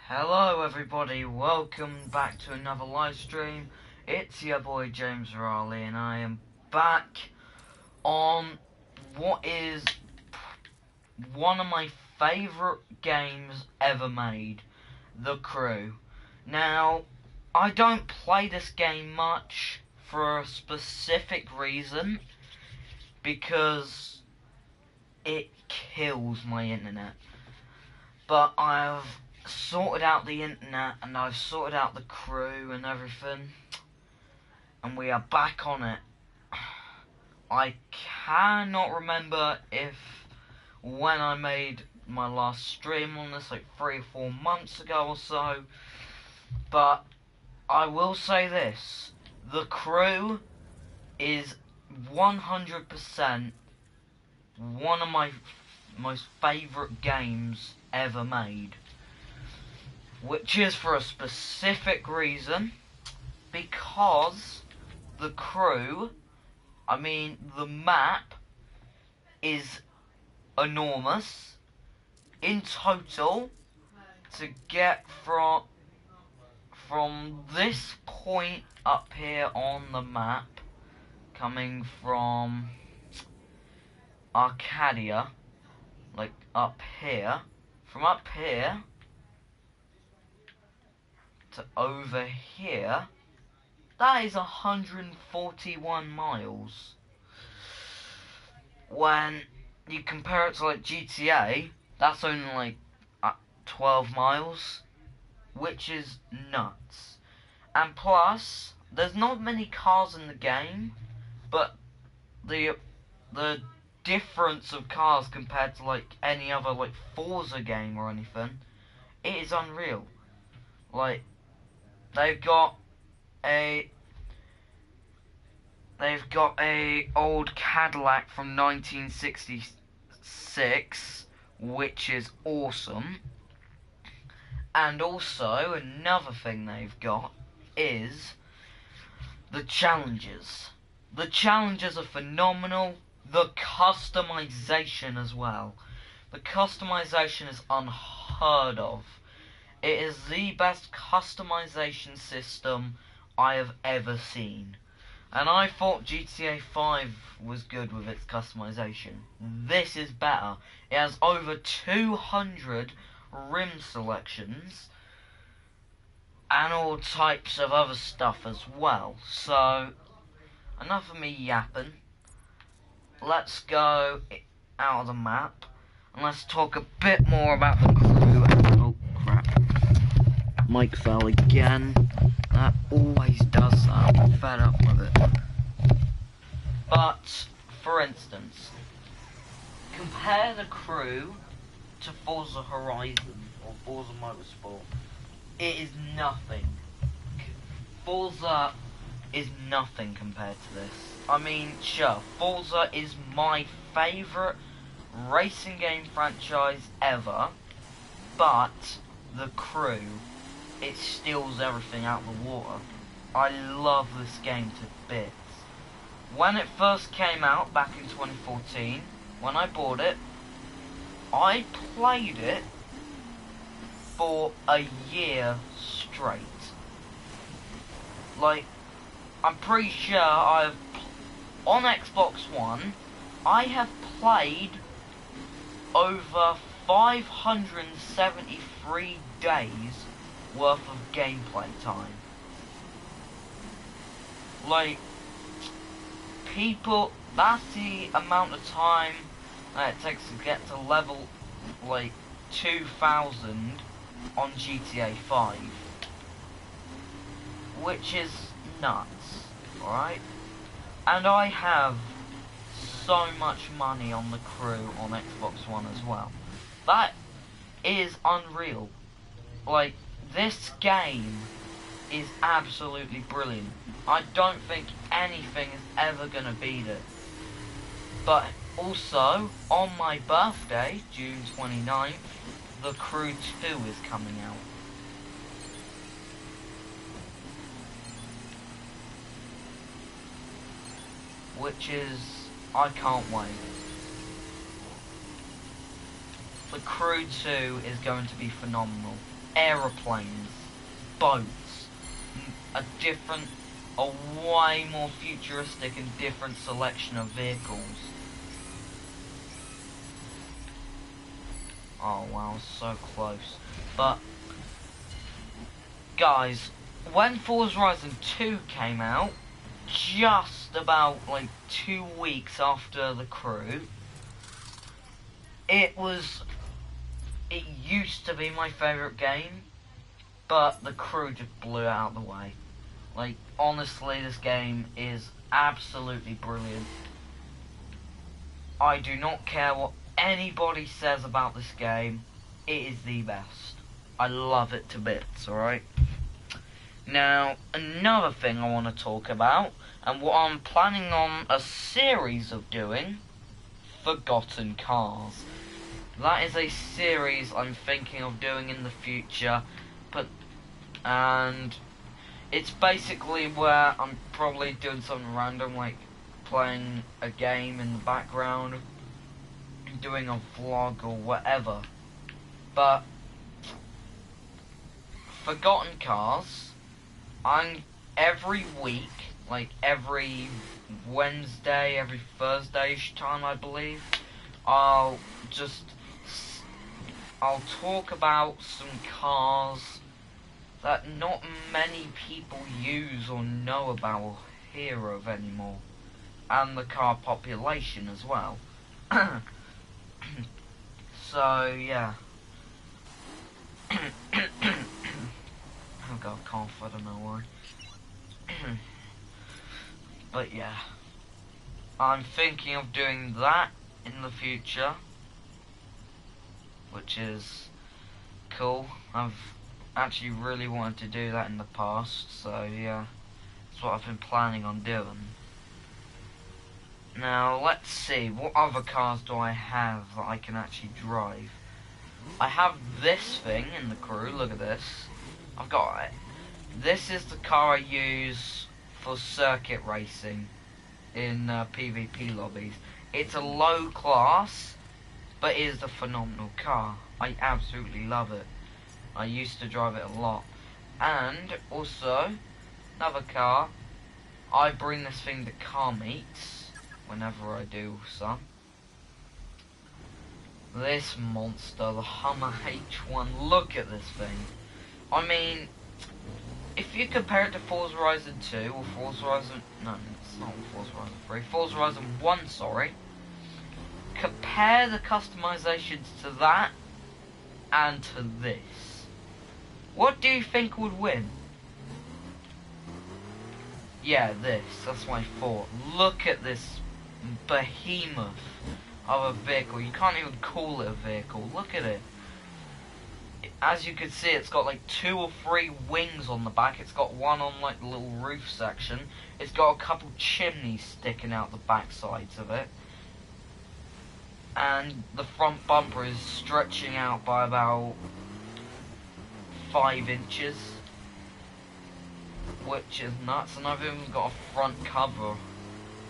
Hello everybody, welcome back to another live stream. It's your boy James Raleigh and I am back on what is one of my favourite games ever made, The Crew. Now, I don't play this game much for a specific reason, because it kills my internet. But I've sorted out the internet and I've sorted out the crew and everything, and we are back on it. I cannot remember if when I made my last stream on this, like 3 or 4 months ago or so, but I will say this: The Crew is 100% one of my most favourite games ever made, which is for a specific reason, because The Crew, the map is enormous. In total, to get from this point up here on the map, coming from Arcadia, like up here, from up here to over here, that is 141 miles. When you compare it to like GTA, that's only like 12 miles, which is nuts. And plus, there's not many cars in the game, but the difference of cars compared to like any other like Forza game or anything, it is unreal. Like, they've got a old Cadillac from 1966, which is awesome. And also another thing they've got is the challenges. The challenges are phenomenal. The customization as well. The customization is unheard of. It is the best customization system I have ever seen. And I thought GTA 5 was good with its customization. This is better. It has over 200 rim selections and all types of other stuff as well. So, enough of me yapping. Let's go out of the map and let's talk a bit more about the crew. Oh crap, mic fell again. That always does that. I'm fed up with it. But for instance, compare the crew to Forza Horizon or Forza Motorsport. It is nothing. Forza is nothing compared to this. Sure, Forza is my favourite racing game franchise ever, but The Crew, it steals everything out of the water. I love this game to bits. When it first came out back in 2014, when I bought it, I played it for a year straight. Like, I'm pretty sure on Xbox One, I have played over 573 days worth of gameplay time. Like, that's the amount of time that it takes to get to level, like, 2000 on GTA 5. Which is nuts, alright? And I have so much money on The Crew on Xbox One as well. That is unreal. Like, this game is absolutely brilliant. I don't think anything is ever gonna beat it. But also, on my birthday, June 29th, The Crew 2 is coming out. Which is, I can't wait. The Crew 2 is going to be phenomenal. Aeroplanes, boats, a way more futuristic and different selection of vehicles. Oh wow, so close. But, guys, when Forza Horizon 2 came out, just about like 2 weeks after The Crew, it used to be my favourite game, but The Crew just blew it out of the way. Like, honestly, this game is absolutely brilliant. I do not care what anybody says about this game, it is the best. I love it to bits, alright? Now, another thing I want to talk about, and what I'm planning on a series of doing, Forgotten Cars. That is a series I'm thinking of doing in the future, and it's basically where I'm probably doing something random, like playing a game in the background, doing a vlog or whatever. But Forgotten Cars, every week, like every Wednesday, every Thursday-ish time, I believe, I'll talk about some cars that not many people use or know about or hear of anymore, and the car population as well. So yeah. I've got a cough, I don't know why. But yeah, I'm thinking of doing that in the future, which is cool. I've actually really wanted to do that in the past, so yeah, that's what I've been planning on doing. Now, let's see, what other cars do I have that I can actually drive? I have this thing in The Crew, look at this. I've got it. This is the car I use for circuit racing in PvP lobbies. It's a low class, but it is a phenomenal car. I absolutely love it. I used to drive it a lot. And also, another car, I bring this thing to car meets whenever I do some. This monster, the Hummer H1, look at this thing. I mean, if you compare it to Forza Horizon 2, or Forza Horizon, no, it's not Forza Horizon 3, Forza Horizon 1, sorry, compare the customizations to that, and to this. What do you think would win? Yeah, this, that's what I thought. Look at this behemoth of a vehicle. You can't even call it a vehicle. Look at it. As you can see, it's got like 2 or 3 wings on the back. It's got one on like the little roof section. It's got a couple chimneys sticking out the back sides of it. And the front bumper is stretching out by about 5 inches. Which is nuts. And I've even got a front cover,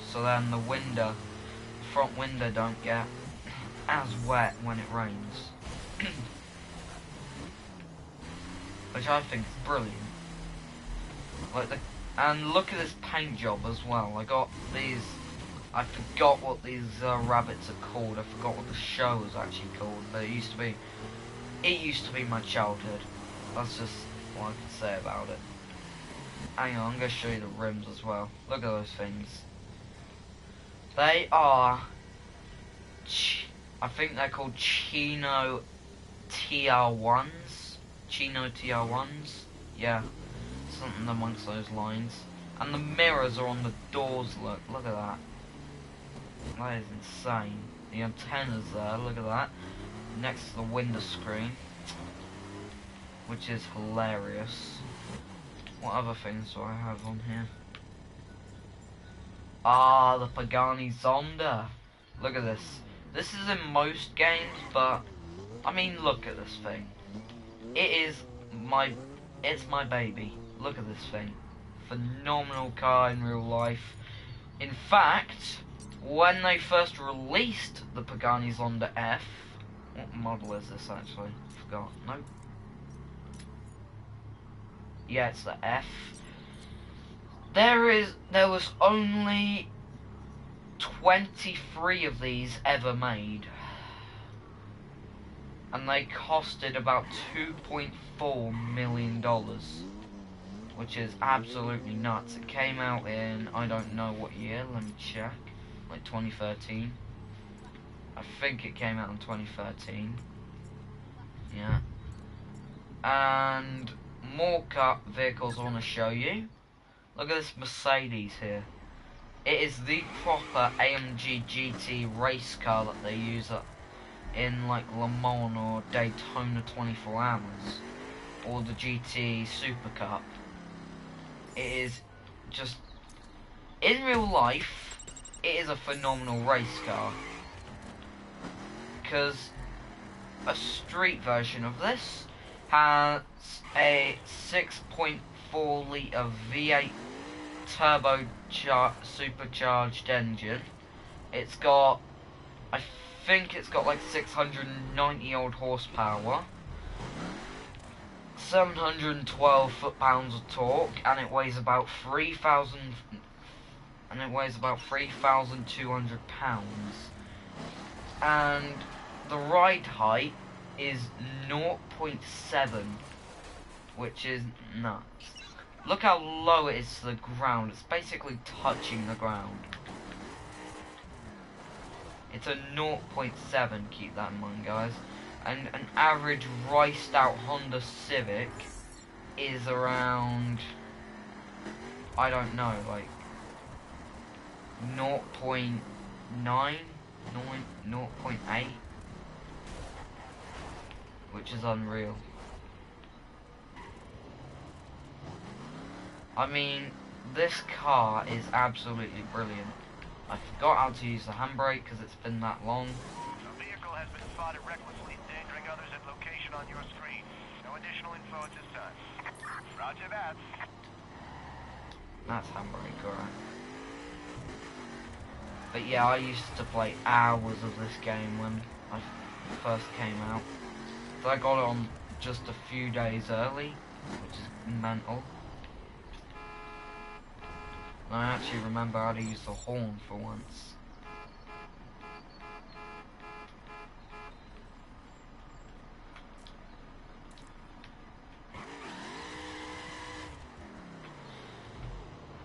so then the front window don't get as wet when it rains. Which I think is brilliant. And look at this paint job as well. I got these, I forgot what these rabbits are called. I forgot what the show was actually called, but it used to be my childhood. That's just what I can say about it. Hang on, I'm going to show you the rims as well. Look at those things. They are, I think they're called Chino TR1s. Chino TR1s. Yeah, something amongst those lines. And the mirrors are on the doors, look at that. That is insane. The antenna's there, look at that. Next to the window screen. Which is hilarious. What other things do I have on here? Ah, the Pagani Zonda. Look at this. This is in most games, but I mean, look at this thing. It's my baby. Look at this thing. Phenomenal car in real life. In fact, when they first released the Pagani Zonda F, What model is this actually? Forgot. Nope. Yeah, it's the F. There was only 23 of these ever made. And they costed about $2.4 million. Which is absolutely nuts. It came out in, I don't know what year, let me check. Like 2013. I think it came out in 2013. Yeah. And more car vehicles I want to show you. Look at this Mercedes here. It is the proper AMG GT race car that they use in like Le Mans or Daytona 24 Hours. Or the GT Super Cup. It is just, in real life, it is a phenomenal race car. Because a street version of this has a 6.4 litre V8 turbo supercharged engine. It's got, I think it's got like 690 odd horsepower, 712 foot-pounds of torque, and it weighs about 3,200 pounds. And the ride height is 0.7, which is nuts. Look how low it is to the ground. It's basically touching the ground. It's a 0.7, keep that in mind, guys. And an average riced out Honda Civic is around, I don't know, like 0.9, 0.8, which is unreal. I mean, this car is absolutely brilliant. I forgot how to use the handbrake because it's been that long. A vehicle has been spotted recklessly endangering others at location on your screen. No additional info at this time. Roger that. That's handbrake, alright. But yeah, I used to play hours of this game when I first came out. So I got it on just a few days early, which is mental. And I actually remember how to use the horn for once.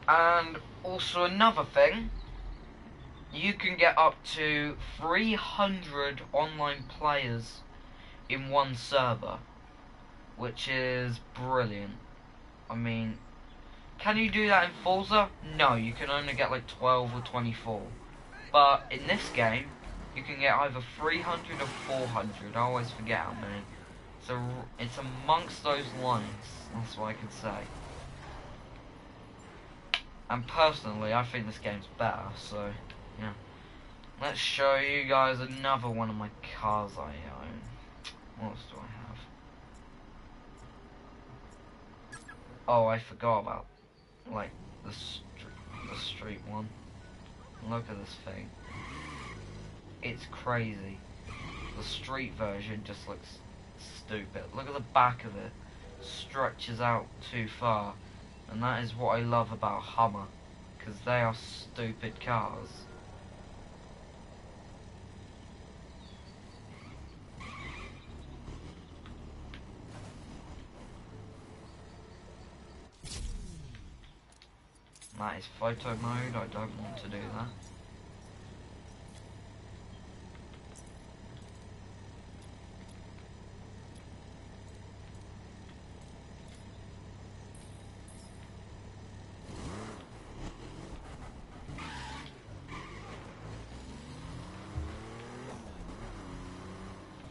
And also another thing, you can get up to 300 online players in one server, which is brilliant. I mean, can you do that in Forza? No, you can only get like 12 or 24. But in this game, you can get either 300 or 400. I always forget how many. So it's amongst those lines. That's what I can say. And personally, I think this game's better. So yeah, let's show you guys another one of my cars I own. What else do I have? Oh, I forgot about like the street one. Look at this thing. It's crazy. The street version just looks stupid. Look at the back of it. Stretches out too far. And that is what I love about Hummer. Because they are stupid cars. That is photo mode, I don't want to do that.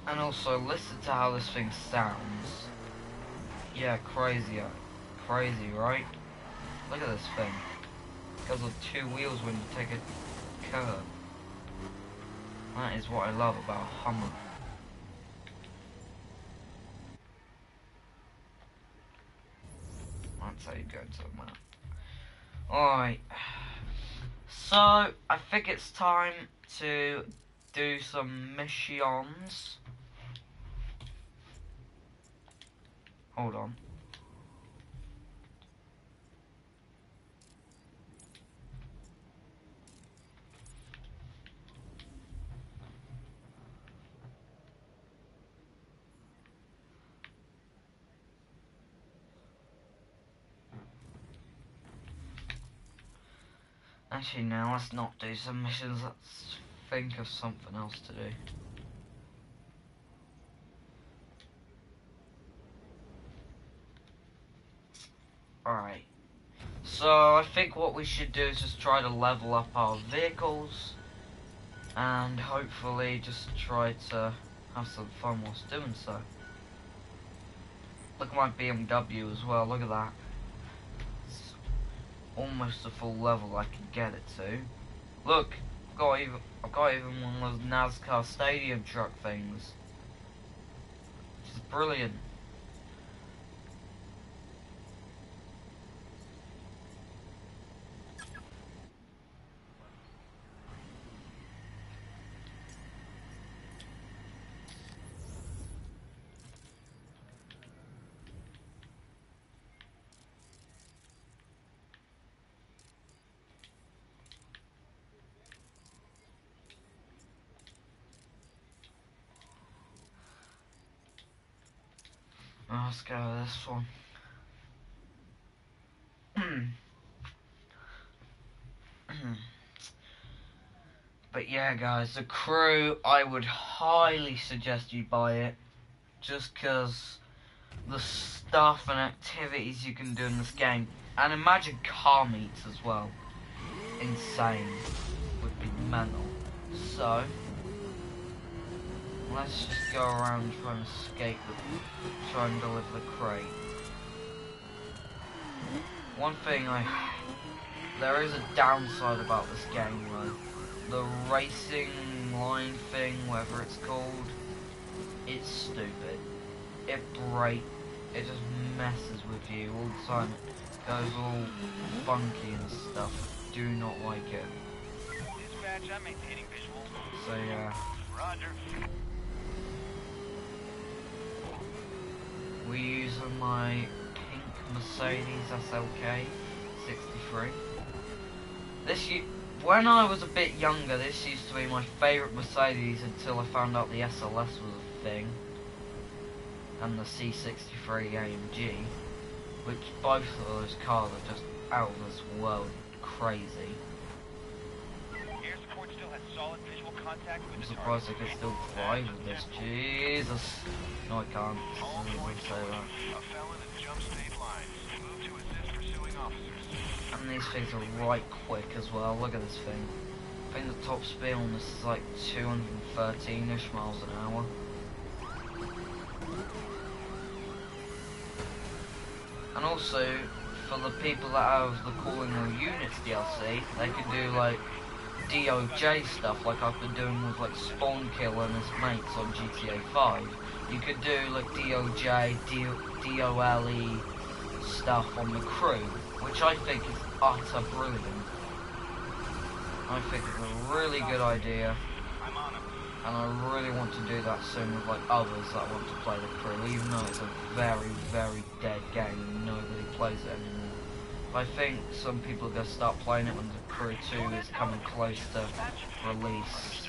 And also, listen to how this thing sounds. Yeah, crazy, right? Look at this thing. Because of two wheels when you take a curve. That is what I love about Hummer. That's how you go to the map. Alright. So, I think it's time to do some missions. Hold on. Actually, now let's not do some missions. Let's think of something else to do. Alright. So, I think what we should do is just try to level up our vehicles. And hopefully just try to have some fun whilst doing so. Look at my BMW as well, look at that. It's almost a full level I can get it to. Look, I've got even one of those NASCAR stadium truck things. Which is brilliant. Let's go with this one. But yeah, guys, the Crew, I would highly suggest you buy it. Just because the stuff and activities you can do in this game. And imagine car meets as well. Insane. Would be mental. So, let's just go around trying to escape try and deliver the crate. One thing there is a downside about this game though. The racing line thing, whatever it's called, it's stupid. It just messes with you all the time. It goes all funky and stuff. Do not like it. Dispatch, I'm maintaining visual. So yeah. Roger. We use my pink Mercedes SLK 63. When I was a bit younger, this used to be my favourite Mercedes until I found out the SLS was a thing. And the C63 AMG, which both of those cars are just out of this world crazy. Air support still has solid visual contact with I'm the surprised I target. can still drive with this. Jesus. No, I can't. I didn't even say that. A felon at jump state lines. Move to assist pursuing officers. And these things are right quick as well. Look at this thing. I think the top speed on this is like 213-ish miles an hour. And also, for the people that have the Calling All Units DLC, they can do like DOJ stuff like I've been doing with like Spawn Kill and his mates on GTA 5. You could do like DOJ, DOLE stuff on the Crew, which I think is utter brilliant. I think it's a really good idea, and I really want to do that soon with like others that want to play the Crew, even though it's a very, very dead game and nobody plays it anymore. I think some people are going to start playing it when the Crew 2 is coming close to release.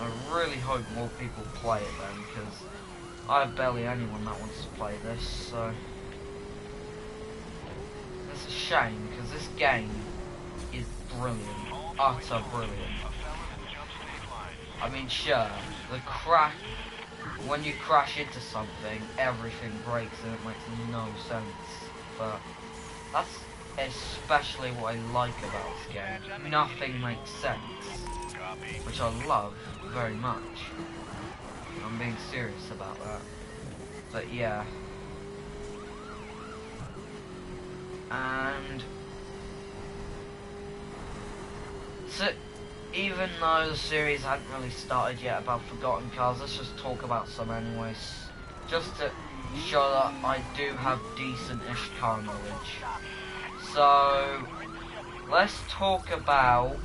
I really hope more people play it then, because I have barely anyone that wants to play this, so it's a shame, because this game is brilliant, utter brilliant. I mean, sure, when you crash into something, everything breaks and it makes no sense, but that's especially what I like about this game. Nothing makes sense, which I love very much. I'm being serious about that. But yeah. And so, even though the series hadn't really started yet about Forgotten Cars, let's just talk about some anyways. Just to show that I do have decent-ish car knowledge. So, let's talk about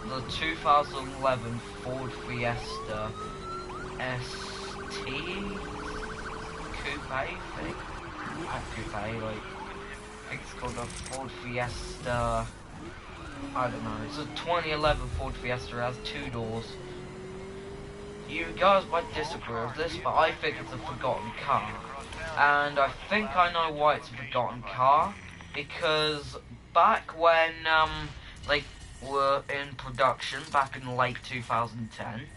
the 2011 Ford Fiesta coupe thing. Not coupe, like, I think it's called a Ford Fiesta. I don't know. It's a 2011 Ford Fiesta. It has 2 doors. You guys might disagree with this, but I think it's a forgotten car. And I think I know why it's a forgotten car. Because back when they were in production, back in late 2010,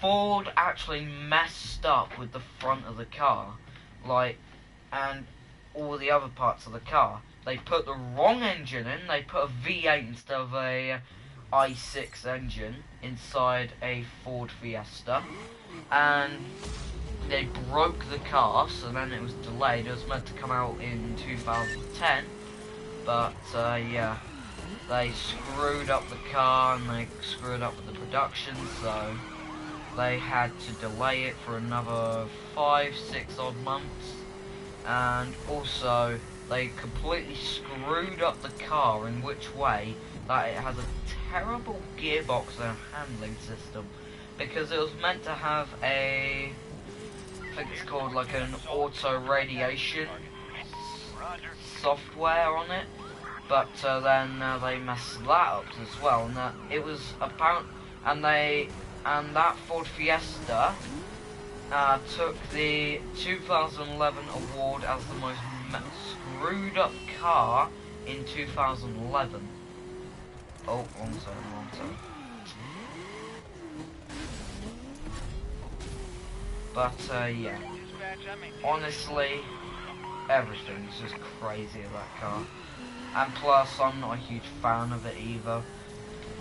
Ford actually messed up with the front of the car, like, and all the other parts of the car. They put the wrong engine in. They put a V8 instead of a i6 engine inside a Ford Fiesta, and they broke the car, so then it was delayed. It was meant to come out in 2010, but yeah, they screwed up the car and they screwed up with the production, so they had to delay it for another 5-6 odd months. And also they completely screwed up the car in which way that it has a terrible gearbox and handling system, because it was meant to have a, I think it's called like an auto radiation software on it, but then they messed that up as well, and that it was apparent, and that Ford Fiesta took the 2011 award as the most screwed up car in 2011. Oh, wrong zone. But yeah, honestly, everything's just crazy of that car. And plus, I'm not a huge fan of it either.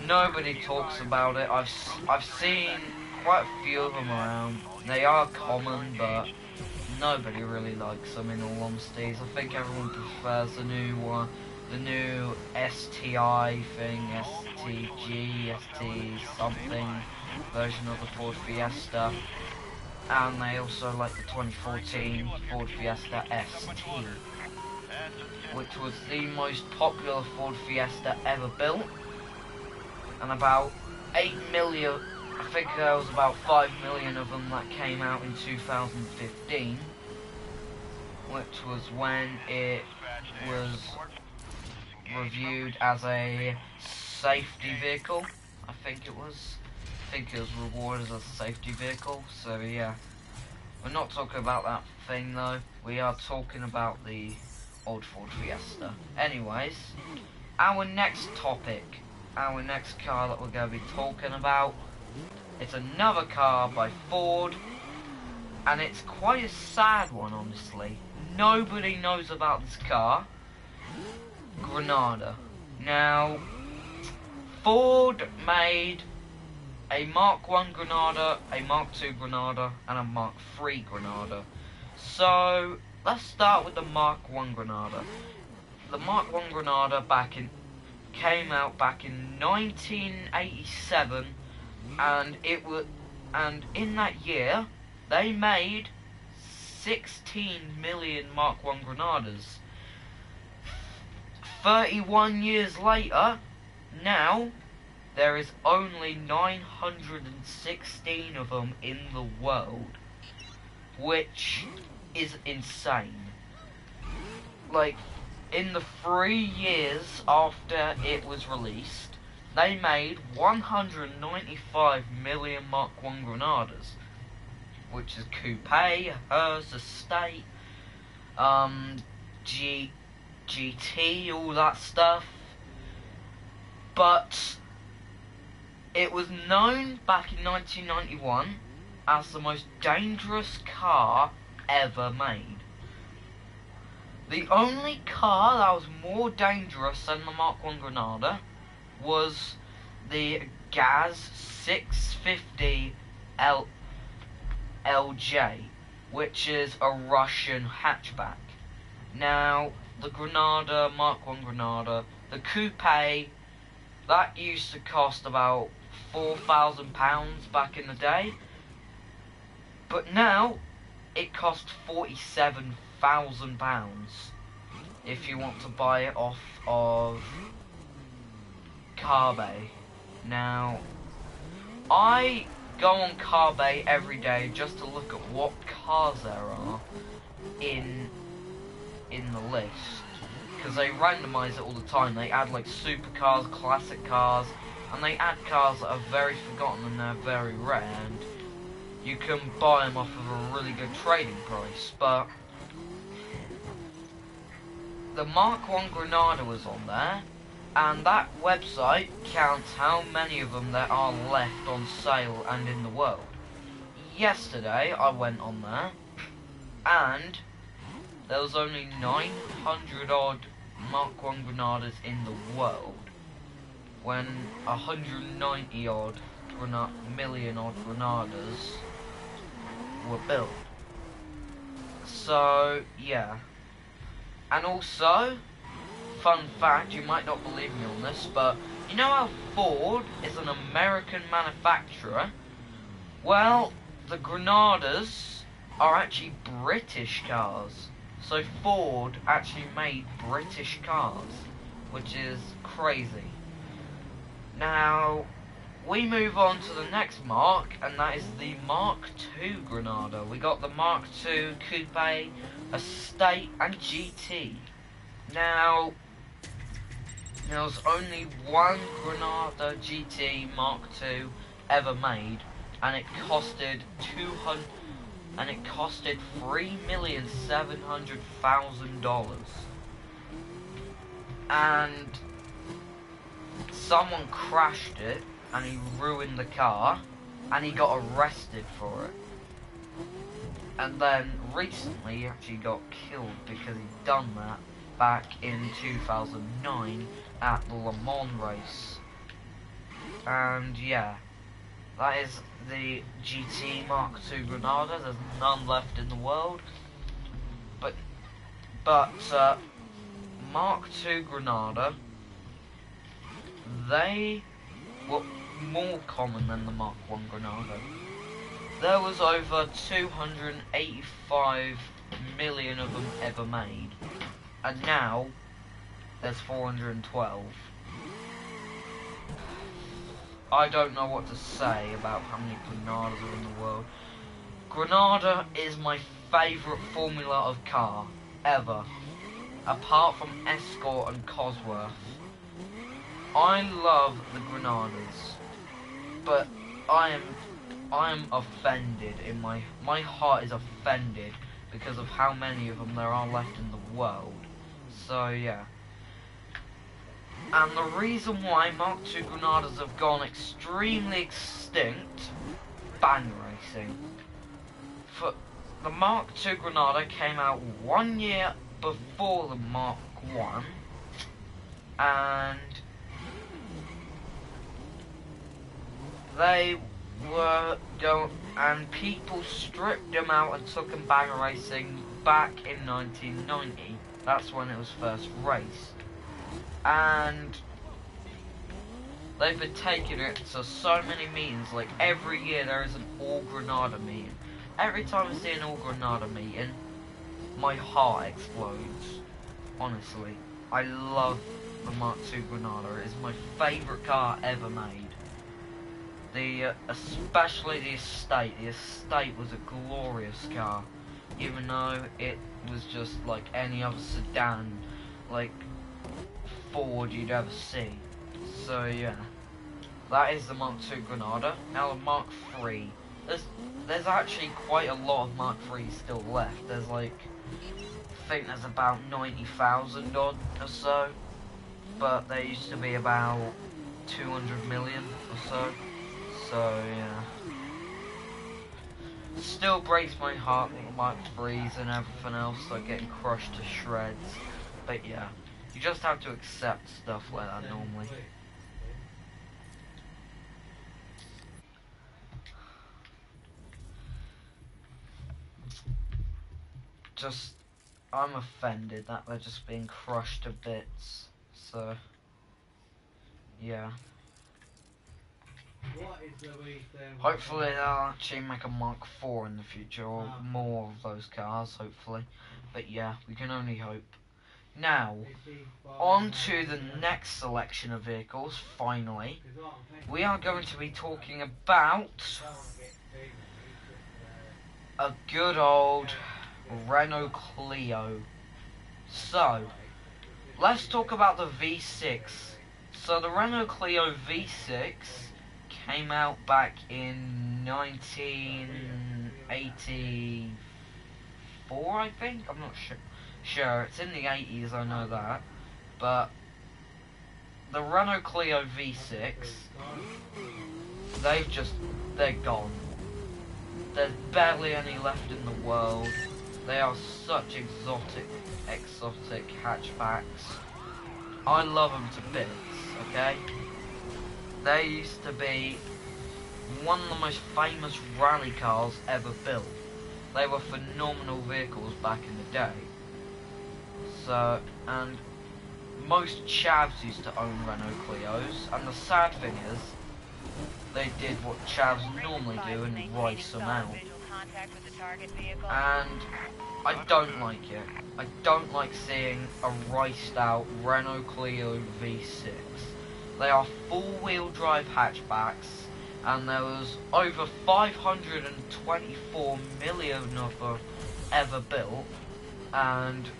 Nobody talks about it. I've seen quite a few of them around. They are common, but nobody really likes them, in all honesty. I think everyone prefers the new one, the new STI thing, STG, ST something version of the Ford Fiesta. And they also like the 2014 Ford Fiesta ST, which was the most popular Ford Fiesta ever built. And about 8 million, I think there was about 5 million of them that came out in 2015, which was when it was reviewed as a safety vehicle. I think it was rewarded as a safety vehicle. So yeah, we're not talking about that thing though. We are talking about the old Ford Fiesta. Anyways, our next topic, our next car that we're going to be talking about, it's another car by Ford, and it's quite a sad one, honestly. Nobody knows about this car, Granada. Now, Ford made a Mark 1 Granada, a Mark 2 Granada, and a Mark 3 Granada. So, let's start with the Mark 1 Granada. The Mark 1 Granada came out back in 1987, and in that year they made 16 million Mark 1 Granadas. 31 years later, now there is only 916 of them in the world, which is insane. Like, in the 3 years after it was released, they made 195 million Mark 1 Granadas, which is coupe, hearse, estate, GT, all that stuff. But it was known back in 1991 as the most dangerous car ever made. The only car that was more dangerous than the Mark 1 Granada was the Gaz 650 LJ, which is a Russian hatchback. Now, the Granada, Mark 1 Granada, the coupe, that used to cost about £4,000 back in the day, but now it costs £47,000 if you want to buy it off of Carbe. Now, I go on Carbay every day just to look at what cars there are in the list, because they randomize it all the time. They add like supercars, classic cars, and they add cars that are very forgotten and they're very rare, and you can buy them off of a really good trading price. But the Mark 1 Granada was on there, and that website counts how many of them there are left on sale and in the world. Yesterday I went on there, and there was only 900 odd Mark 1 Granadas in the world, when 190 odd million odd Granadas were built. So yeah. And also, fun fact, you might not believe me on this, but you know how Ford is an American manufacturer? Well, the Granadas are actually British cars. So Ford actually made British cars, which is crazy. Now, we move on to the next Mark, and that is the Mark II Granada. We got the Mark II Coupe, Estate, and GT. Now, there was only one Granada GT Mark II ever made, and it costed $3,700,000. And someone crashed it, and he ruined the car, and he got arrested for it. And then recently he actually got killed because he'd done that back in 2009 at the Le Mans race. And yeah, that is the GT Mark II Granada. There's none left in the world. But Mark II Granada, they were more common than the Mark I Granada. There was over 285 million of them ever made, and now there's 412. I don't know what to say about how many Granadas are in the world. Granada is my favourite formula of car ever, apart from Escort and Cosworth. I love the Granadas, but I am offended in my heart is offended because of how many of them there are left in the world. So yeah. And the reason why Mark II Granadas have gone extremely extinct, bang racing. For the Mark II Granada came out 1 year before the Mark I, and they were going, and people stripped them out and took them bang racing back in 1990. That's when it was first raced. And they've been taking it to so many meetings. Like every year there is an All Granada meeting. Every time I see an All Granada meeting, my heart explodes. Honestly, I love the Mark II Granada. It is my favourite car ever made. Especially the Estate. The Estate was a glorious car, even though it was just like any other sedan, like Ford you'd ever see. So yeah, that is the Mark II Granada. Now the Mark III. There's actually quite a lot of Mark IIIs still left. There's like, I think there's about 90,000 odd or so, but there used to be about 200 million or so. So yeah, still breaks my heart that the Mark IIIs and everything else are getting crushed to shreds. But yeah, you just have to accept stuff like that normally. I'm offended that they're just being crushed to bits. So yeah. Hopefully they'll actually make a Mark IV in the future, or more of those cars, hopefully. But yeah, we can only hope. Now, on to the next selection of vehicles, finally. We are going to be talking about a good old Renault Clio. So, let's talk about the V6. So the Renault Clio V6 came out back in 1984, I think? I'm not sure. It's in the 80s, I know that. But the Renault Clio V6, they're gone. There's barely any left in the world. They are such exotic hatchbacks. I love them to bits, okay? They used to be one of the most famous rally cars ever built. They were phenomenal vehicles back in the day. So, and most chavs used to own Renault Clios, and the sad thing is, they did what chavs normally do and race them out. And I don't like it. I don't like seeing a raced out Renault Clio V6. They are four-wheel drive hatchbacks, and there was over 524 million of them ever built, and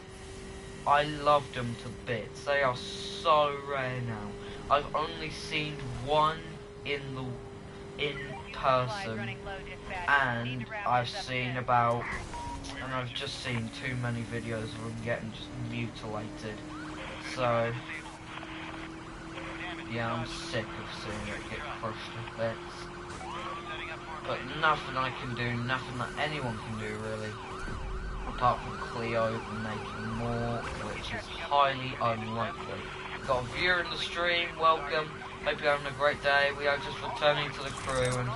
I loved them to bits. They are so rare now. I've only seen one in person, and I've just seen too many videos of them getting just mutilated. So yeah, I'm sick of seeing it get crushed to bits. But nothing I can do, nothing that anyone can do really, apart from Clio making more, which is highly unlikely. Got a viewer in the stream, welcome. Hope you're having a great day. We are just returning to the crew, and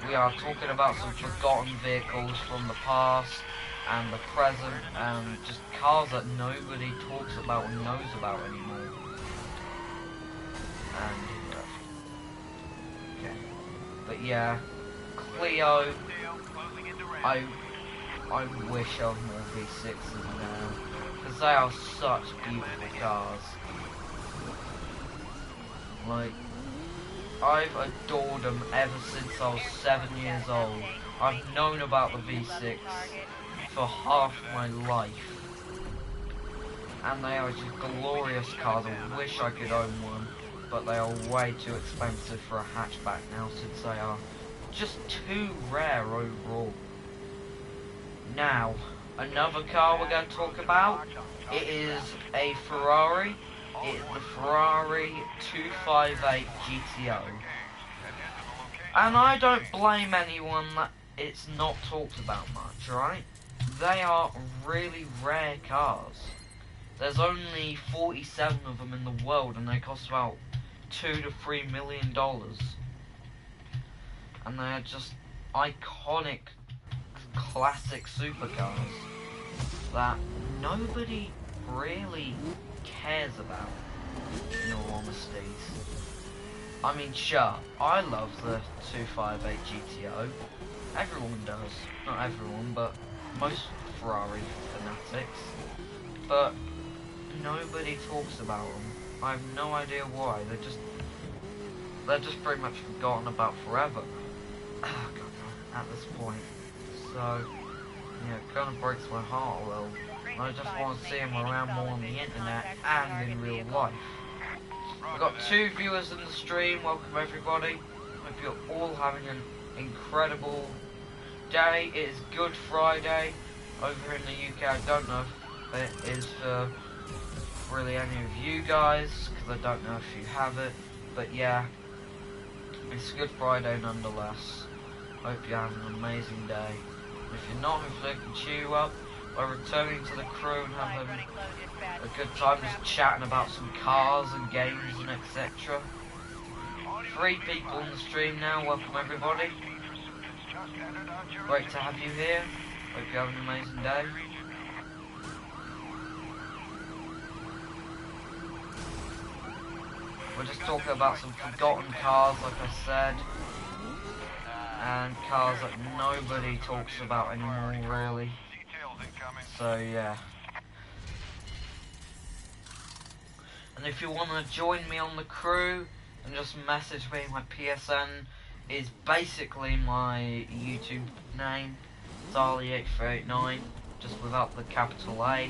we are talking about some forgotten vehicles from the past and the present, and just cars that nobody talks about and knows about anymore. And he left. Okay. But yeah, Clio, I wish I had more V6s now, because they are such beautiful cars. Like, I've adored them ever since I was 7 years old. I've known about the V6 for half my life. And they are just glorious cars. I wish I could own one, but they are way too expensive for a hatchback now, since they are just too rare overall. Now, another car we're going to talk about, it is a Ferrari. It's the Ferrari 258 GTO. And I don't blame anyone that it's not talked about much, right? They are really rare cars. There's only 47 of them in the world, and they cost about $2 to $3 million. And they are just iconic, classic supercars that nobody really cares about, in all honesty. I mean, sure, I love the 258 GTO. Everyone does. Not everyone, but most Ferrari fanatics. But nobody talks about them. I have no idea why. They're just pretty much forgotten about forever. Oh, God, at this point. So, yeah, it kind of breaks my heart a little. I just want to see them around more on the internet and in real life. We've got 2 viewers in the stream. Welcome everybody. Hope you're all having an incredible day. It is Good Friday over in the UK. I don't know if it is for really any of you guys, because I don't know if you have it. But yeah, it's Good Friday nonetheless. Hope you're having an amazing day. If you're not, hopefully I can cheer you up by returning to the crew and having a good time just chatting about some cars and games and etc. 3 people in the stream now, welcome everybody. Great to have you here. Hope you're having an amazing day. We're just talking about some forgotten cars, like I said, and cars that nobody talks about anymore, really. So yeah. And if you want to join me on the crew, and just message me, my PSN is basically my YouTube name, Darley8389, just without the capital A.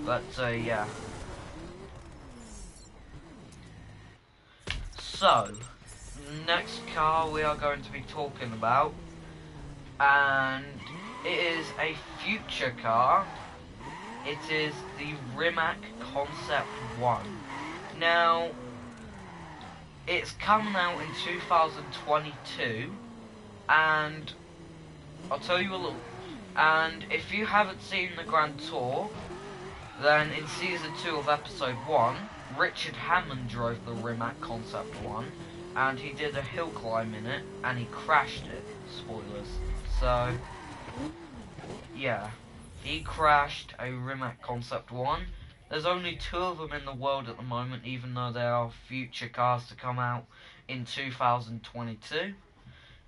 But yeah. So, next car we are going to be talking about, and it is a future car. It is the Rimac Concept 1. Now, it's coming out in 2022, and I'll tell you a little. And if you haven't seen the Grand Tour, then in Season 2 of Episode 1, Richard Hammond drove the Rimac Concept 1, and he did a hill climb in it, and he crashed it. Spoilers. So, yeah. He crashed a Rimac Concept 1. There's only 2 of them in the world at the moment, even though there are future cars to come out in 2022.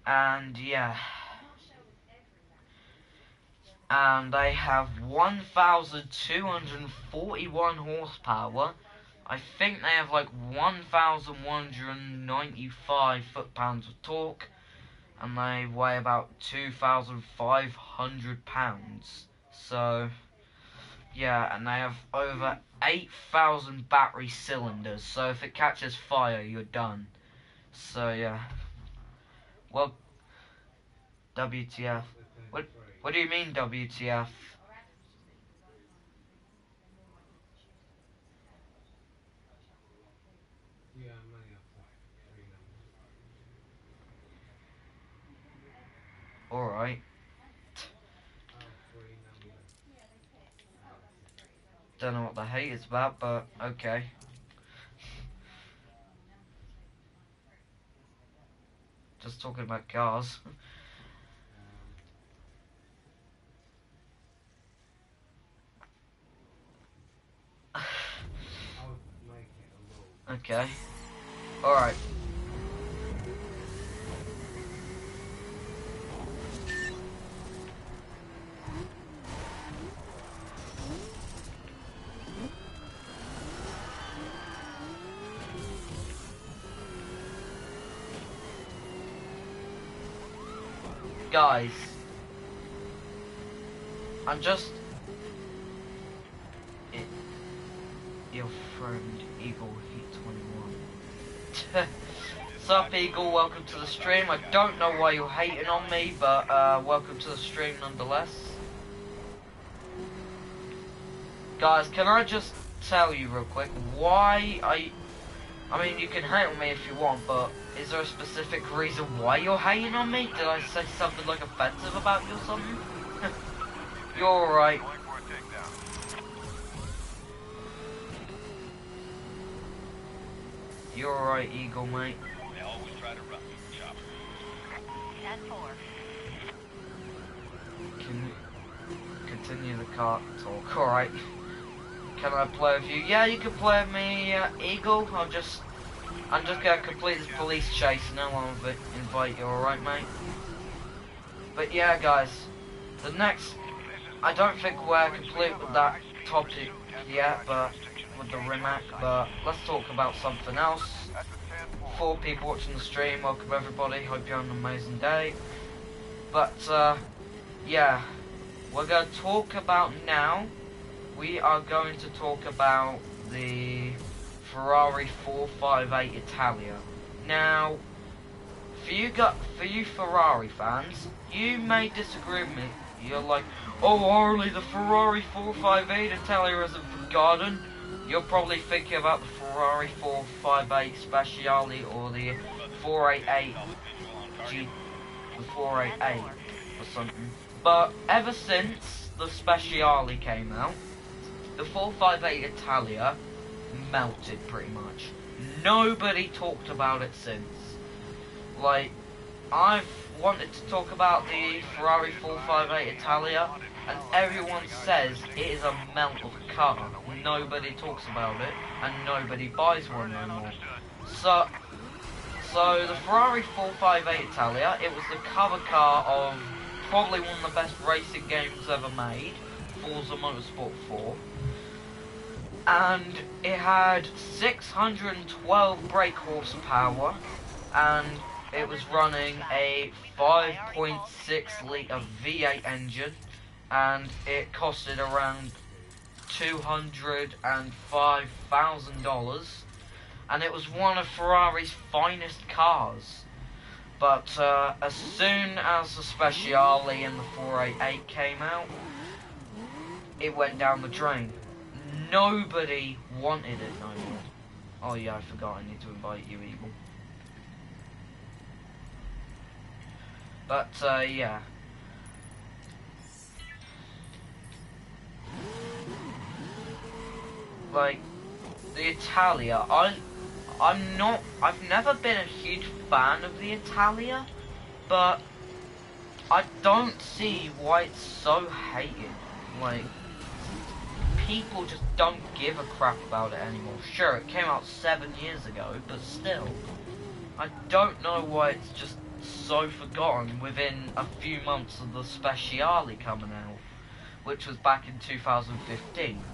And yeah. And they have 1,241 horsepower. I think they have like 1,195 foot-pounds of torque. And they weigh about 2,500 pounds. So, yeah, and they have over 8,000 battery cylinders. So if it catches fire, you're done. So, yeah. Well, WTF. What do you mean, WTF? Alright. Don't know what the hate is about, but okay. Just talking about cars. Okay. Alright. Guys, I'm just... Your friend, Eagle Heat 21. Sup, Eagle, welcome to the stream. I don't know why you're hating on me, but welcome to the stream nonetheless. Guys, can I just tell you real quick why I mean, you can hate on me if you want, but is there a specific reason why you're hating on me? Did I say something like offensive about you or something? You're alright. You're alright, Eagle, mate. They always try to rough you, Chopper. 10-4. Can you continue the car talk? Alright. Can I play with you? Yeah, you can play with me, Eagle. I'm just gonna complete this police chase and then I'll invite you, alright, mate? But yeah, guys, the next... I don't think we're complete with that topic yet, but with the Rimac, but let's talk about something else. For people watching the stream, welcome everybody, hope you're having an amazing day. But, yeah, we're going to talk about now, we are going to talk about the Ferrari 458 Italia. Now, for you Ferrari fans, you may disagree with me. You're like, oh Harley, the Ferrari 458 Italia isn't forgotten. You're probably thinking about the Ferrari 458 Speciale or the 488 the 488 or something. But ever since the Speciale came out, the 458 Italia melted pretty much. Nobody talked about it since. Like, I've wanted to talk about the Ferrari 458 Italia, and everyone says it is a melt of a car. Nobody talks about it, and nobody buys one no more. So the Ferrari 458 Italia, it was the cover car of probably one of the best racing games ever made, Forza Motorsport 4. and it had 612 brake horsepower, and it was running a 5.6 litre V8 engine, and it costed around $205,000, and it was one of Ferrari's finest cars. But as soon as the Speciale and the 488 came out, it went down the drain. Nobody wanted it no more. Oh yeah, I forgot, I need to invite you, Eagle. But yeah. Like, the Italia, I've never been a huge fan of the Italia, but I don't see why it's so hated. Like, people just don't give a crap about it anymore. Sure, it came out 7 years ago, but still, I don't know why it's just so forgotten within a few months of the Speciale coming out, which was back in 2015.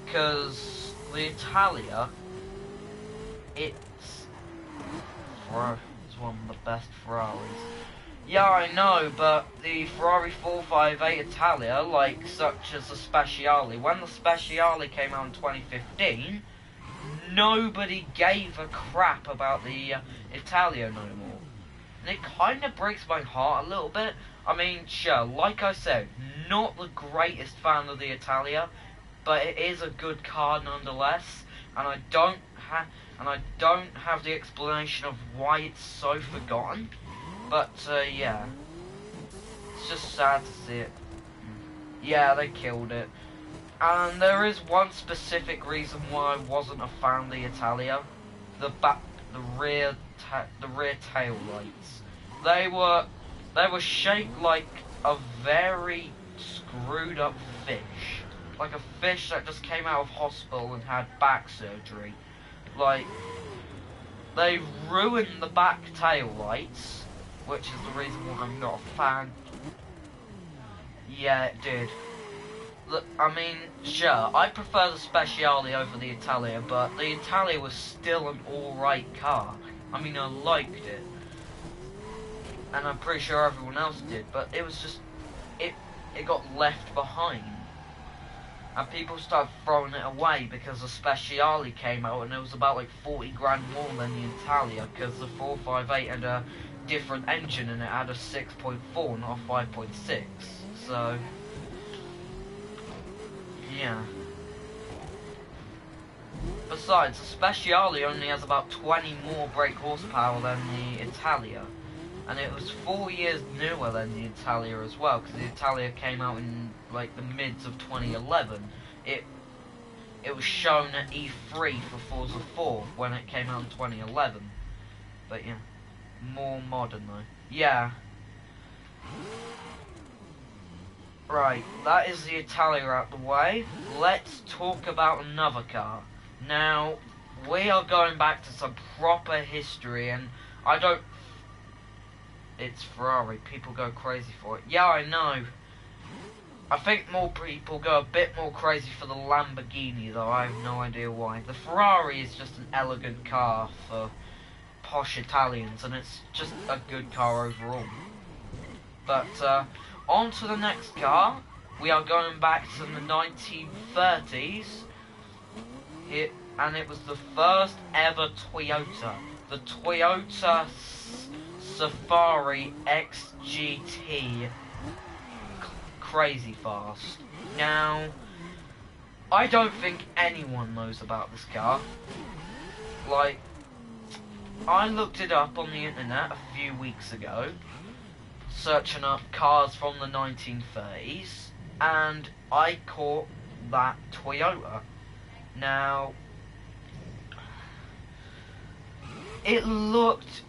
Because the Italia, it's one of the best Ferraris. Yeah, I know, but the Ferrari 458 Italia, like such as the Speciale, when the Speciale came out in 2015, nobody gave a crap about the Italia no more. And it kind of breaks my heart a little bit. I mean, sure, like I said, not the greatest fan of the Italia, but it is a good car nonetheless, and I don't have the explanation of why it's so forgotten. But yeah, it's just sad to see it. Yeah, they killed it, and there is one specific reason why I wasn't a fan of the Italia: the rear tail lights. They were shaped like a very screwed up fish. Like a fish that just came out of hospital and had back surgery. Like, they ruined the back tail lights, which is the reason why I'm not a fan. Yeah, it did. Look, I mean, sure, I prefer the Speciale over the Italia, but the Italia was still an alright car. I mean, I liked it. And I'm pretty sure everyone else did, but it was just, it got left behind. And people started throwing it away because the Speciale came out and it was about like 40 grand more than the Italia, because the 458 had a different engine and it had a 6.4, not a 5.6. So, yeah. Besides, the Speciale only has about 20 more brake horsepower than the Italia. And it was 4 years newer than the Italia as well, because the Italia came out in like the mids of 2011. It was shown at E3 for Forza 4 when it came out in 2011. But yeah, more modern though. Yeah. Right, that is the Italia out the way. Let's talk about another car. Now, we are going back to some proper history, and I don't... It's Ferrari, people go crazy for it. Yeah, I know. I think more people go a bit more crazy for the Lamborghini, though I have no idea why. The Ferrari is just an elegant car for posh Italians, and it's just a good car overall. But, on to the next car. We are going back to the 1930s. And it was the first ever Toyota. The Toyota Safari XGT. Crazy fast. Now, I don't think anyone knows about this car. Like, I looked it up on the internet a few weeks ago, searching up cars from the 1930s, and I caught that Toyota. Now, it looked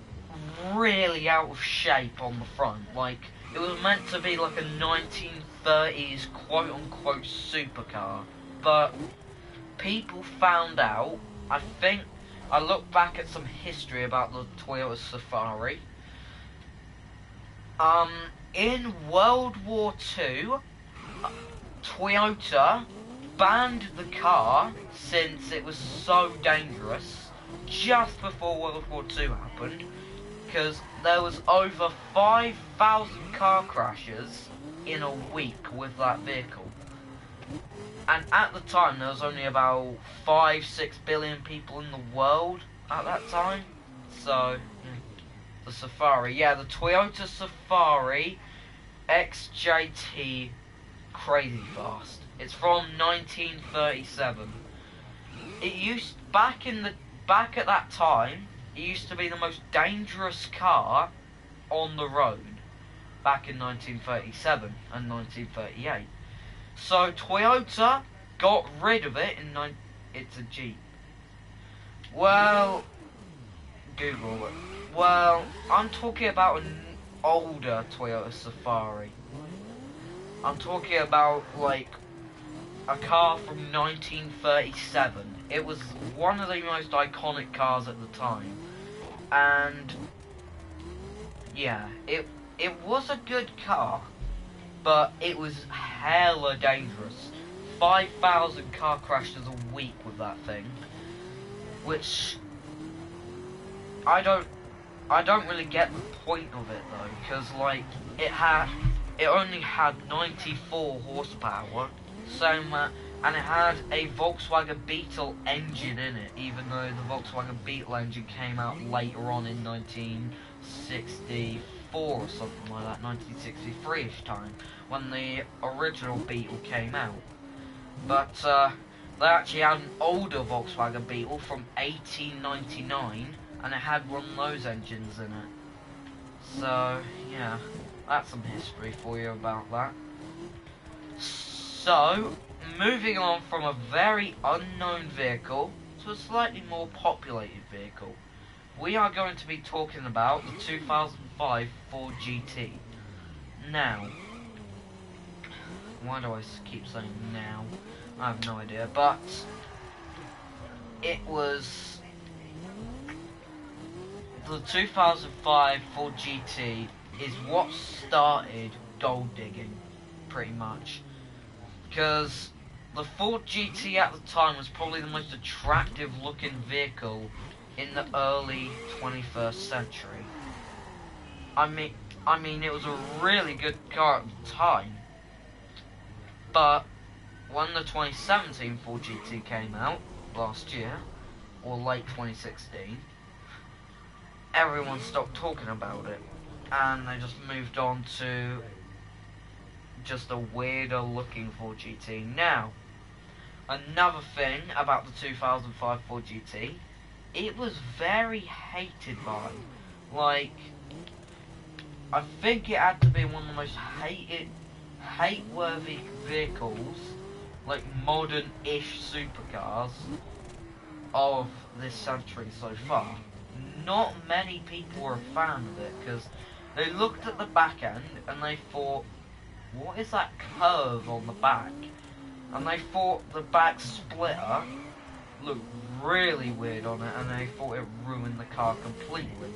really out of shape on the front. Like, it was meant to be like a 1930s quote-unquote supercar, but people found out, I think, I looked back at some history about the Toyota Safari. In World War II, Toyota banned the car since it was so dangerous just before World War II happened, because there was over 5,000 car crashes in a week with that vehicle. And at the time, there was only about 5-6 billion people in the world at that time. So, the Safari. Yeah, the Toyota Safari XJT, crazy fast. It's from 1937. It used, back at that time, it used to be the most dangerous car on the road back in 1937 and 1938. So Toyota got rid of it in it's a Jeep. Well, Google it. Well, I'm talking about an older Toyota Safari. I'm talking about like a car from 1937. It was one of the most iconic cars at the time. And yeah, it was a good car, but it was hella dangerous. 5,000 car crashes a week with that thing, which I don't really get the point of it though, because like it only had 94 horsepower, and it had a Volkswagen Beetle engine in it, even though the Volkswagen Beetle engine came out later on in 1964 or something like that, 1963-ish time, when the original Beetle came out. But they actually had an older Volkswagen Beetle from 1899, and it had one of those engines in it. So, yeah, that's some history for you about that. So, moving on from a very unknown vehicle to a slightly more populated vehicle, we are going to be talking about the 2005 Ford GT. Now, why do I keep saying now? I have no idea, but it was the 2005 Ford GT is what started gold digging, pretty much. Because the Ford GT at the time was probably the most attractive looking vehicle in the early 21st century. I mean, it was a really good car at the time. But when the 2017 Ford GT came out last year, or late 2016, everyone stopped talking about it, and they just moved on to just a weirder looking Ford GT. Now, another thing about the 2005 Ford GT, it was very hated by, like, I think it had to be one of the most hate-worthy vehicles, like modern-ish supercars of this century so far. Not many people were a fan of it, because they looked at the back end and they thought, what is that curve on the back? And they thought the back splitter looked really weird on it, and they thought it ruined the car completely.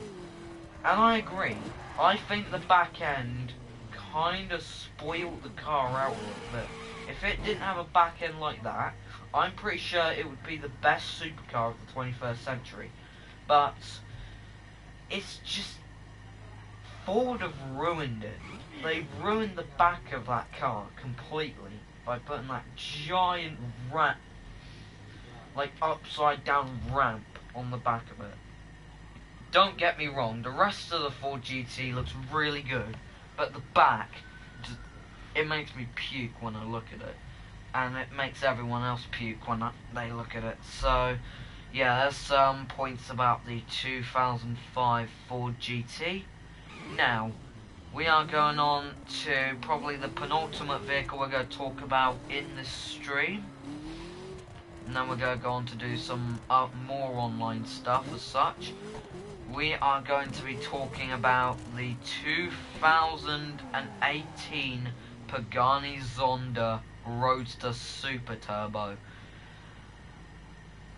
And I agree. I think the back end kind of spoiled the car out a little bit. If it didn't have a back end like that, I'm pretty sure it would be the best supercar of the 21st century. But it's just, Ford have ruined it. They've ruined the back of that car completely by putting that giant ramp, like upside down ramp on the back of it. Don't get me wrong, the rest of the Ford GT looks really good, but the back, it makes me puke when I look at it, and it makes everyone else puke when they look at it. So yeah, there's some points about the 2005 Ford GT. Now, we are going on to probably the penultimate vehicle we're going to talk about in this stream. And then we're going to go on to do some more online stuff as such. We are going to be talking about the 2018 Pagani Zonda Roadster Super Turbo.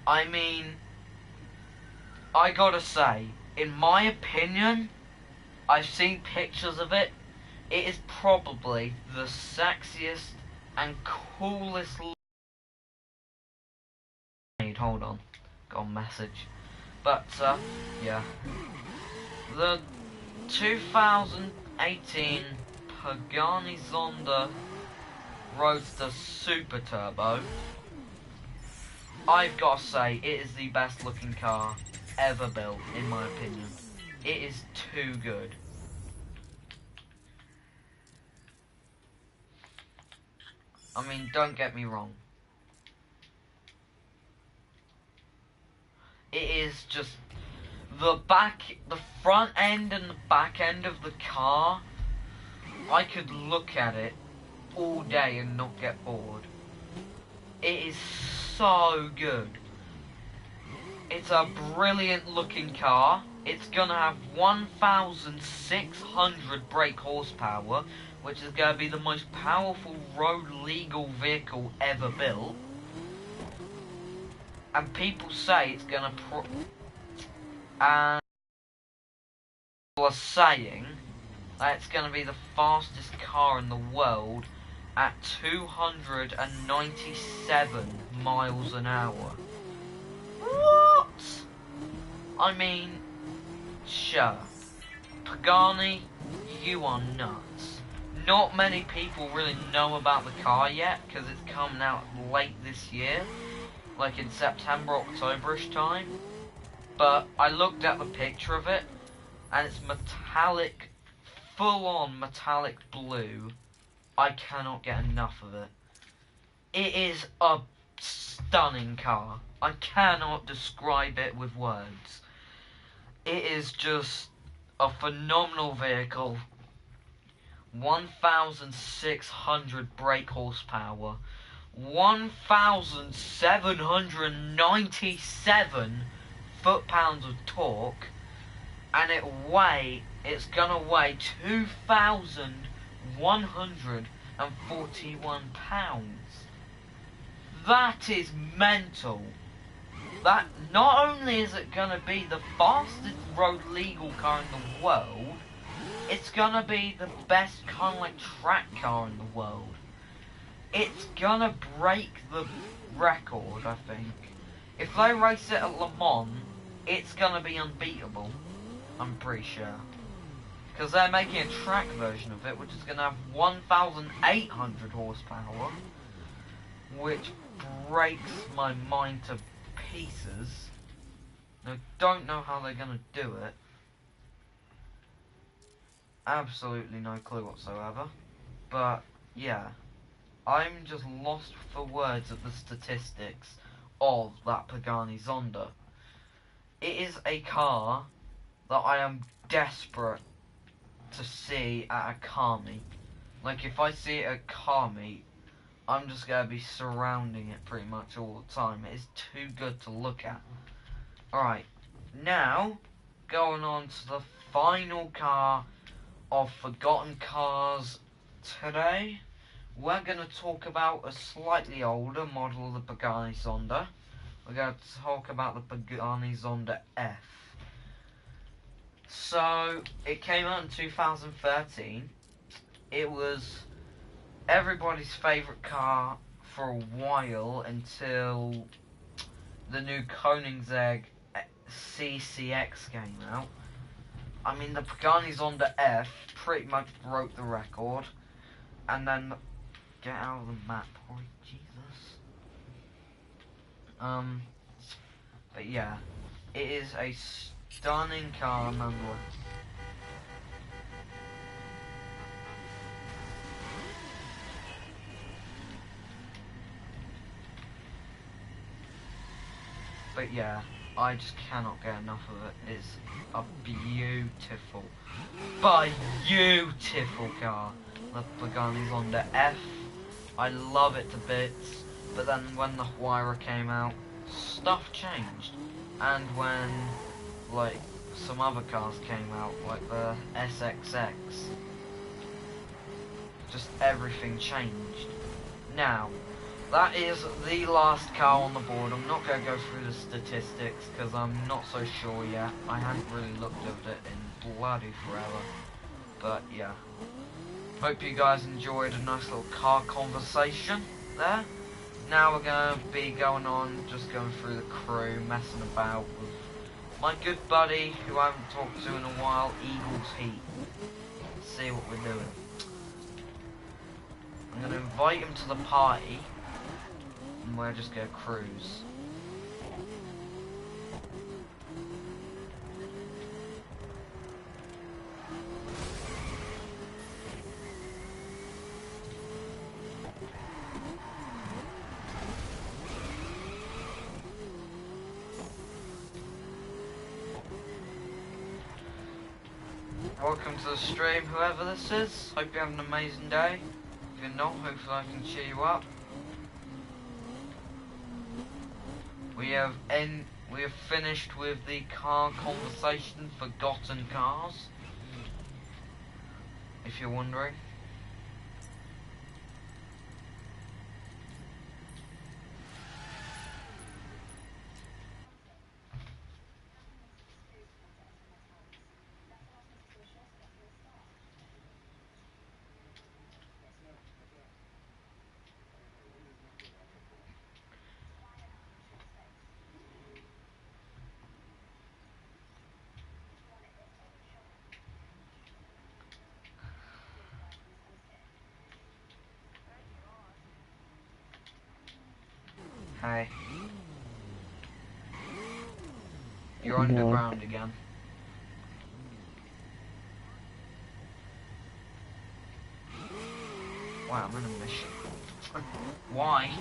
I mean, I gotta say, in my opinion, I've seen pictures of it. It is probably the sexiest and coolest made. Hold on. Got a message. But, yeah. The 2018 Pagani Zonda Roadster Super Turbo, I've got to say, it is the best looking car ever built, in my opinion. It is too good. I mean, don't get me wrong. It is just the front end and the back end of the car. I could look at it all day and not get bored. It is so good. It's a brilliant looking car. It's gonna have 1,600 brake horsepower, which is gonna be the most powerful road legal vehicle ever built. And people say it's gonna and people are saying that it's gonna be the fastest car in the world at 297 miles an hour. What? I mean, sure. Pagani, you are nuts. Not many people really know about the car yet, because it's coming out late this year. Like in September, October-ish time. But I looked at the picture of it, and it's metallic, full-on metallic blue. I cannot get enough of it. It is a stunning car. I cannot describe it with words. It is just a phenomenal vehicle. 1,600 brake horsepower. 1,797 foot-pounds of torque. And it's gonna weigh 2,141 pounds. That is mental. That not only is it gonna be the fastest road legal car in the world, it's gonna be the best kind of like track car in the world. It's gonna break the record, I think. If they race it at Le Mans, it's gonna be unbeatable. I'm pretty sure. Because they're making a track version of it, which is gonna have 1,800 horsepower, which breaks my mind to pieces. I don't know how they're gonna do it. Absolutely no clue whatsoever. But yeah, I'm just lost for words at the statistics of that Pagani Zonda. It is a car that I am desperate to see at a car meet. Like, if I see it at a car meet, I'm just going to be surrounding it pretty much all the time. It is too good to look at. Alright, now, going on to the final car of Forgotten Cars today. We're going to talk about a slightly older model of the Pagani Zonda. We're going to talk about the Pagani Zonda F. So, it came out in 2013. It was everybody's favourite car for a while until the new Koenigsegg CCX came out. I mean, the Pagani Zonda F pretty much broke the record. And then, get out of the map, boy, Jesus. But yeah, it is a stunning car, nonetheless. But yeah, I just cannot get enough of it. It's a beautiful car. The Pagani Zonda F. I love it to bits. But then when the Huayra came out, stuff changed. And when, like, some other cars came out, like the SXX, just everything changed. Now, that is the last car on the board. I'm not going to go through the statistics because I'm not so sure yet. I haven't really looked at it in bloody forever. But yeah. Hope you guys enjoyed a nice little car conversation there. Now we're going to be going on, just going through the crew, messing about with my good buddy, who I haven't talked to in a while, Eagles Heat. Let's see what we're doing. I'm going to invite him to the party, and we'll just go cruise. Welcome to the stream, whoever this is. Hope you have an amazing day. If you're not, hopefully I can cheer you up. We have finished with the car conversation, Forgotten Cars. If you're wondering. Hey. You're underground again. Wow, I'm in a mission. Why?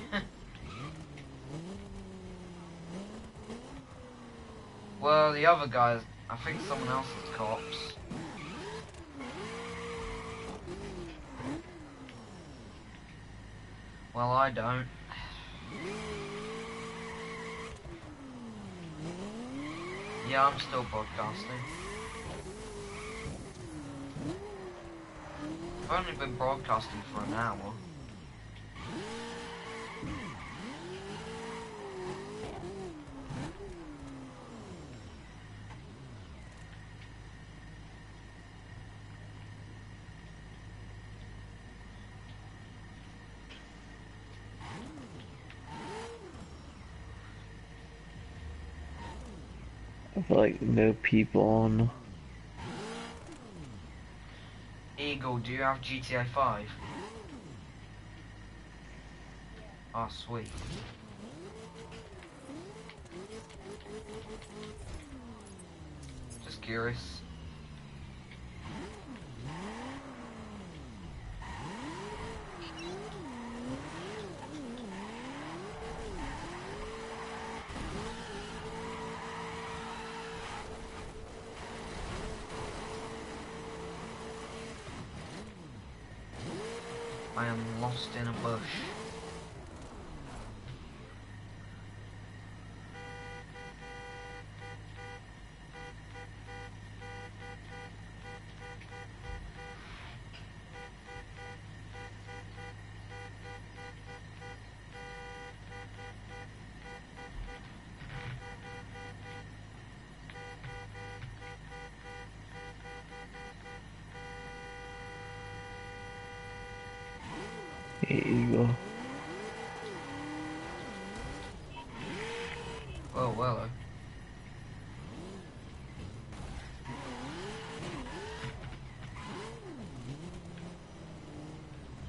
Well, the other guys, I think someone else is cops. Well, I don't. Yeah, I'm still broadcasting. I've only been broadcasting for an hour. Like no people on. Eagle, do you have GTA 5? Oh, sweet. Just curious. I am lost in a bush. Eagle. Oh, well.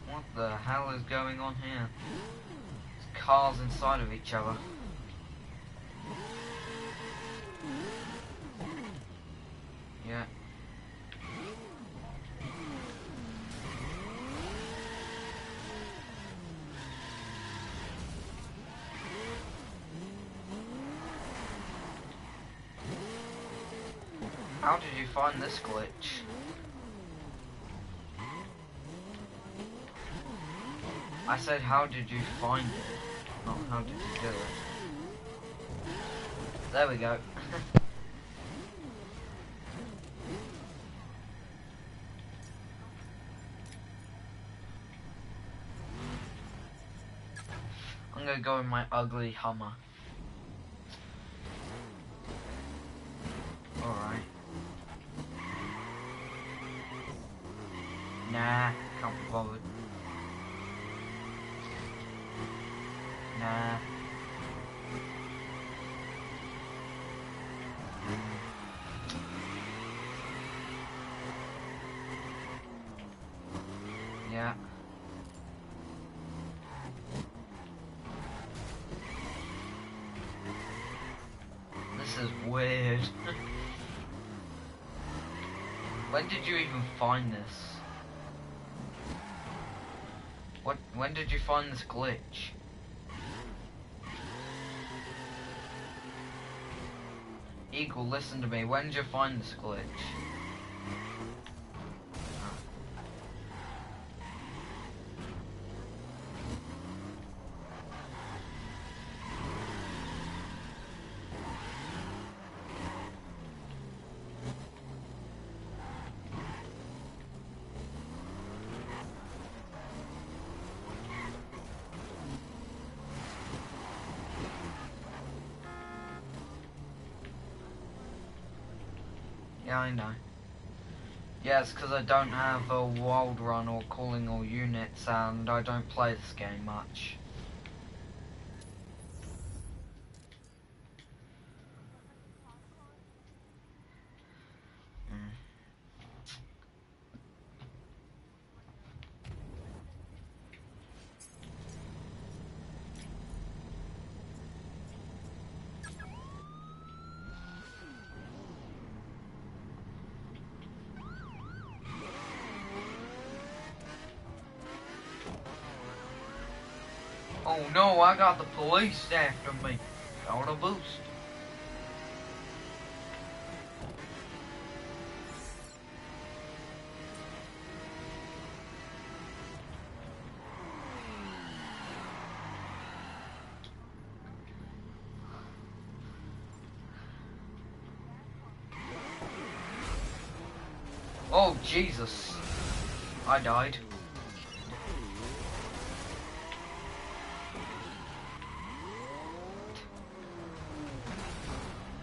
What the hell is going on here? There's cars inside of each other. Yeah. How did you find this glitch? I said, how did you find it? Not how did you do it? There we go. I'm gonna go in my ugly Hummer. Alright. Nah, can't be bothered. Nah. Yeah. This is weird. When did you even find this? When did you find this glitch? Eagle, listen to me. When did you find this glitch? Yeah, I know. Yeah, it's because I don't have a wild run or calling all units, and I don't play this game much. Oh no, I got the police after me. On a boost. Oh Jesus. I died.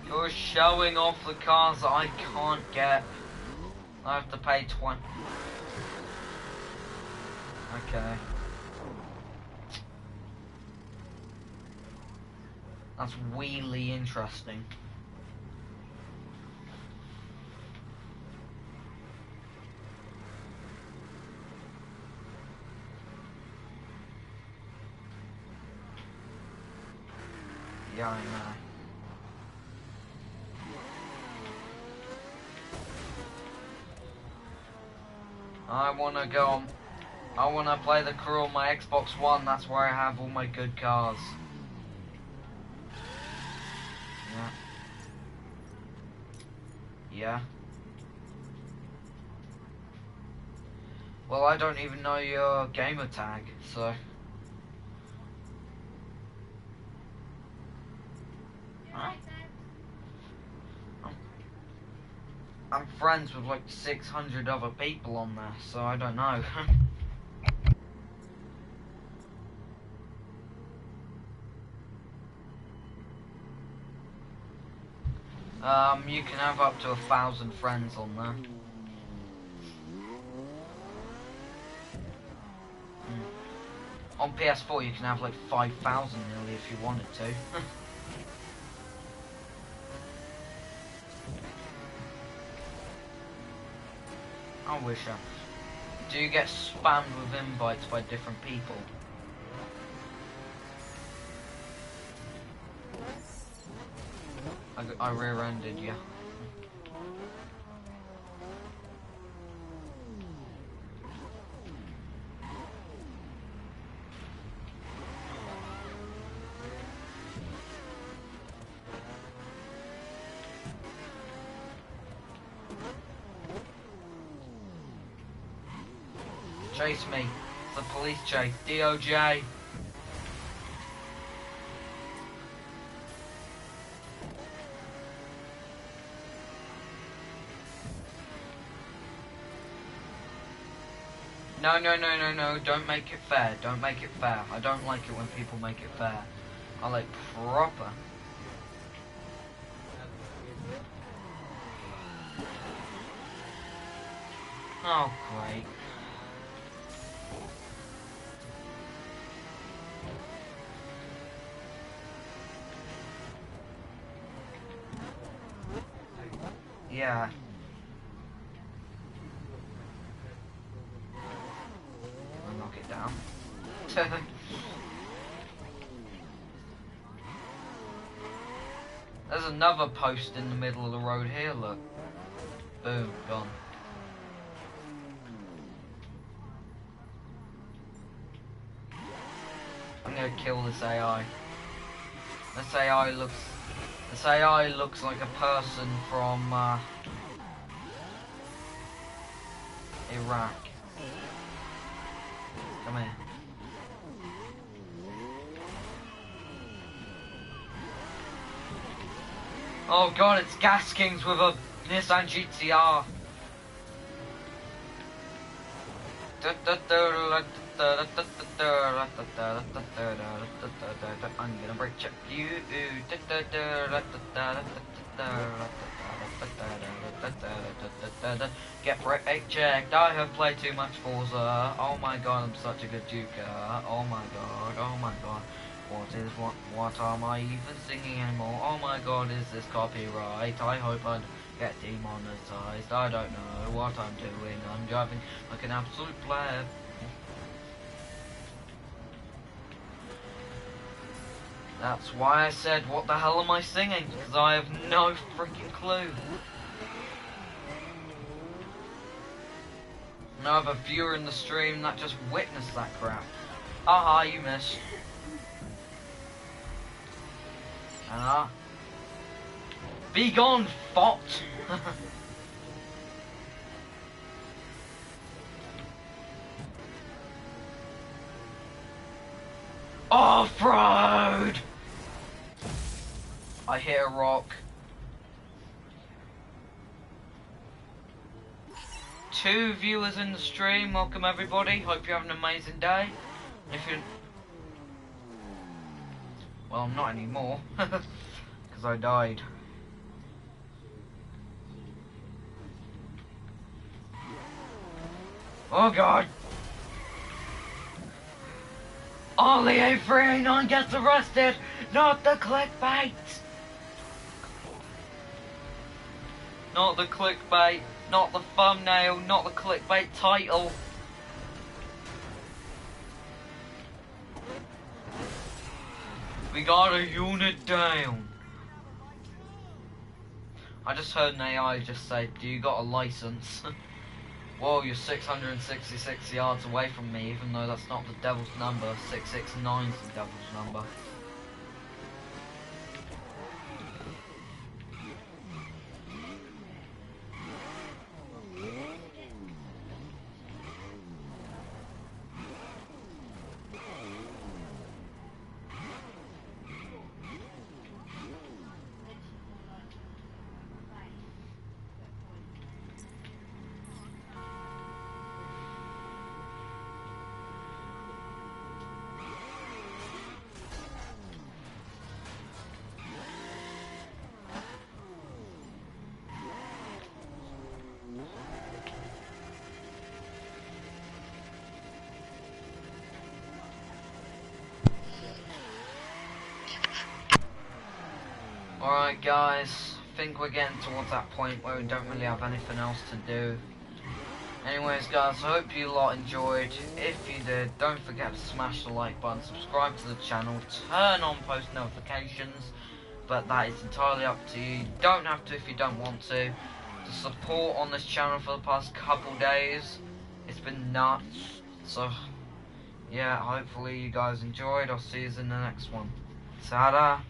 You're showing off the cars that I can't get. I have to pay 20. Okay. That's really interesting. Yeah, I know. I wanna go on. I wanna play the crew on my Xbox One. That's where I have all my good cars. Yeah. Yeah. Well, I don't even know your gamer tag, so. Huh? I'm friends with like 600 other people on there, so I don't know. You can have up to 1,000 friends on there. On PS4 you can have like 5,000 nearly if you wanted to. I wish I... Do you get spammed with invites by different people? I rear-ended you. Chase me. It's the police chase. DOJ. No, no, no, no, no. Don't make it fair. Don't make it fair. I don't like it when people make it fair. I like proper. Oh, great. Yeah. I'll knock it down. There's another post in the middle of the road here, look. Boom, gone. I'm gonna kill this AI. This AI looks like a person from Iraq. Come here. Oh god, it's Gaskins with a Nissan GTR. I'm gonna break check you. Get brake checked. I have played too much Forza. Oh my god, I'm such a good duker. Oh my god. Oh my god. What am I even singing anymore? Oh my god, is this copyright? I hope I get demonetized. I don't know what I'm doing. I'm driving like an absolute pleb. That's why I said, what the hell am I singing? Because I have no freaking clue. Now I have a viewer in the stream that just witnessed that crap. Aha, you missed. Be gone, fot! Off-road! I hit a rock. 2 viewers in the stream, welcome everybody. Hope you're having an amazing day. If you... Well, not anymore, because I died. Oh god! Only A389 gets arrested, not the clickbait! Not the clickbait, not the thumbnail, not the clickbait title. We got a unit down. I just heard an AI just say, do you got a license? Whoa, you're 666 yards away from me, even though that's not the devil's number. 669 is the devil's number. Alright guys, I think we're getting towards that point where we don't really have anything else to do. Anyways guys, I hope you lot enjoyed. If you did, don't forget to smash the like button, subscribe to the channel, turn on post notifications, but that is entirely up to you. You don't have to if you don't want to. The support on this channel for the past couple days, it's been nuts. So yeah, hopefully you guys enjoyed. I'll see you in the next one. Ta-da!